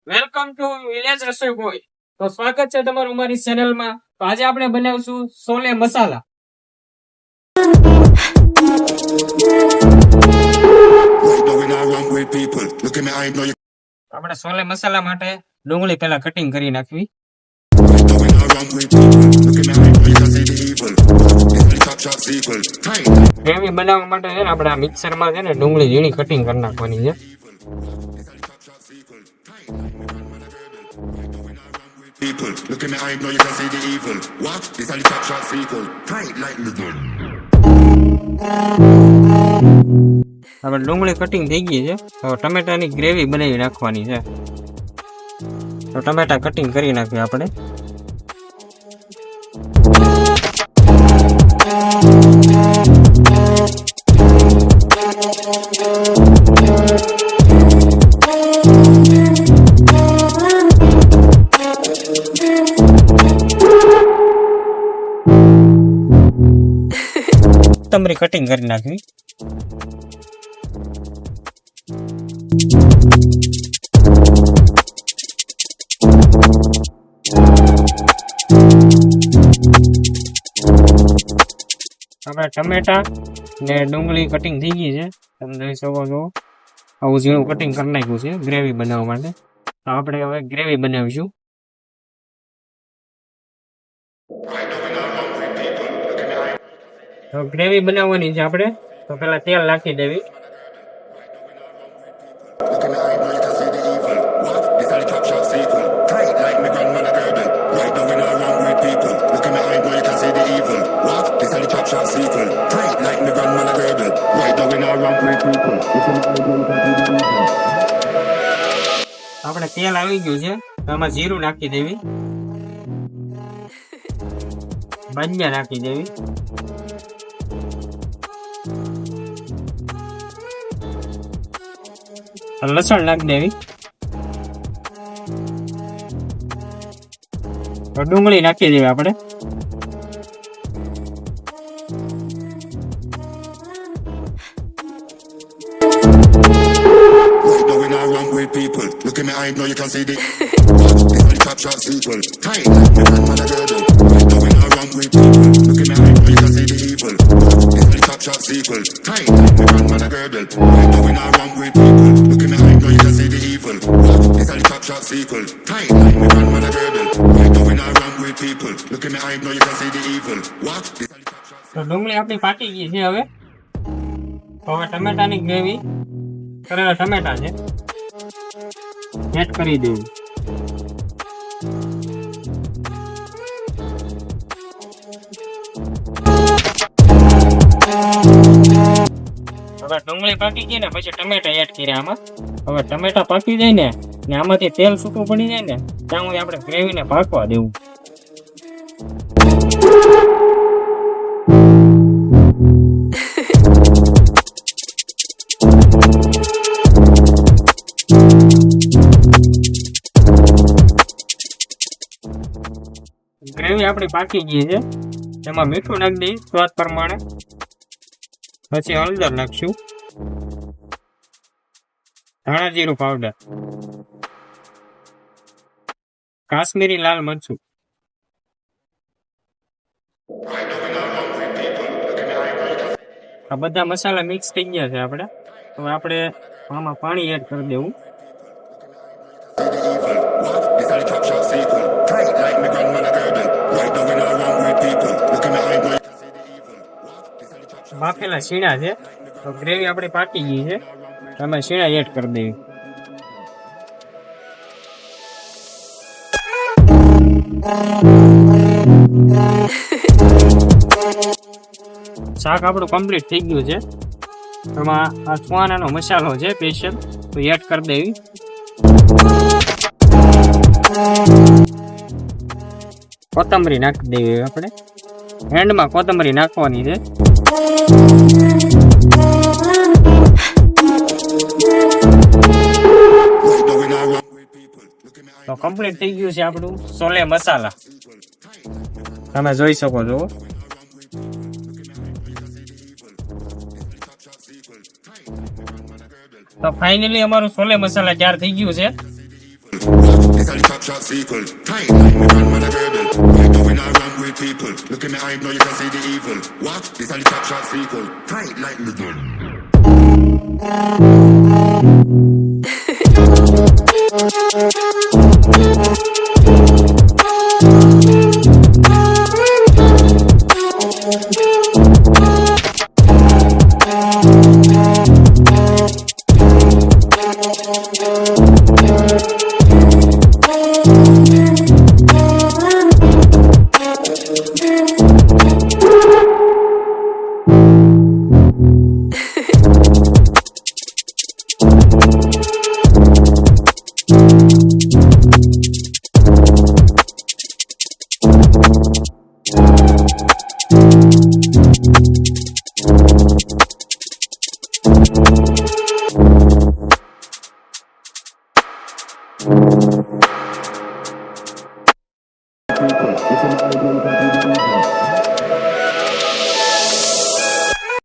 Welcome to village રસોઈ boy. તો સ્વાગત છે તમારું અમારી ચેનલમાં. તો આજે આપણે બનાવશું છોલે મસાલા. આપણે છોલે મસાલા માટે ડુંગળી પહેલા કટિંગ કરી નાખવી. ગ્રેવી બનાવવા માટે છે ને આપણે આ મિક્સરમાં છે ને ડુંગળી ઝીણી કટિંગ કરી નાખવાની છે. હવે ડુંગળી કટિંગ થઈ ગઈ છે. તો ટમેટાની ગ્રેવી બનાવી નાખવાની છે. તો ટમેટા કટિંગ કરી નાખીએ આપણે. કોથમરી કટિંગ કરી નાખવી. આપણે ટમેટા ને ડુંગળી કટિંગ થઈ ગઈ છે. તમે જોઈ શકો છો આવું ઝીણું કટિંગ કરી નાખ્યું છે ગ્રેવી બનાવવા માટે. તો આપણે હવે ગ્રેવી બનાવીશું. તો ગ્રેવી બનાવવાની છે આપણે. તો પેલા તેલ નાખી દેવી. આપણે તેલ આવી ગયું છે. આમાં જીરું નાખી દેવી. બાજિયા નાખી દેવી. લસણ નાખી દેવી. ડુંગળી નાખી દેવી આપણે. People, look at me, I know you can see the this is the top shot sequel. Tight like me grandma a girdle. Right now we not wrong with people. Look at me, I know you can see the evil. This is the top shot sequel. Tight like me grandma a girdle. Right now we not wrong with people. Look at me, I know you can see the evil. This is the top shot sequel. Tight like me grandma a girdle. Right now we not wrong with people. Look at me, I know you can see the evil. What? This is the top shot. તો ડુંગળી આપણી પાકી ગઈ છે હવે. હવે ટમેટાની gravy કરેલા ટમેટા છે એડ કરી દેવું. હવે ડુંગળી પાકી ગઈ ને પછી ટમેટા એડ કર્યા આમાં. હવે ટમેટા પાકી જાય ને આમાંથી તેલ છૂટું પડી જાય ને ત્યાં સુધી આપણે ગ્રેવીને પાકવા દેવું. ગ્રેવી આપણી પાકી ગઈ છે. એમાં મીઠું નાખી દઈએ સ્વાદ પ્રમાણે. પછી હળદર નાખશું. ધાણા જીરું પાવડર, કાશ્મીરી લાલ મરચું. આ બધા મસાલા મિક્સ થઈ ગયા છે આપણે. હવે આપણે આમાં પાણી એડ કરી દેવું. બાફેલા શીણા છે. તો ગ્રેવી આપણી પાકી ગઈ છે. તમે શીણા એડ કરી દેવી. શાક આપણું કમ્પ્લીટ થઈ ગયું છે. એમાં આ સુહાનાનો મસાલો છે સ્પેશિયલ, તો એડ કરી દેવી. કોથમરી નાખી દેવી આપણે. એન્ડમાં કોથમરી નાખવાની છે. Right now we not wrong with people. Look at me, I તો કમ્પ્લીટ થઈ ગયું છે આપણું છોલે મસાલા. તમે જોઈ શકો છો. તો ફાઇનલી અમારું છોલે મસાલા તૈયાર થઈ ગયું છે. This are the top shot sequel. Tight like me grandmother girdle. Right now we not wrong with people. Look at me, I know you can see the evil. What? This are the top shot sequel. Tight like me gun.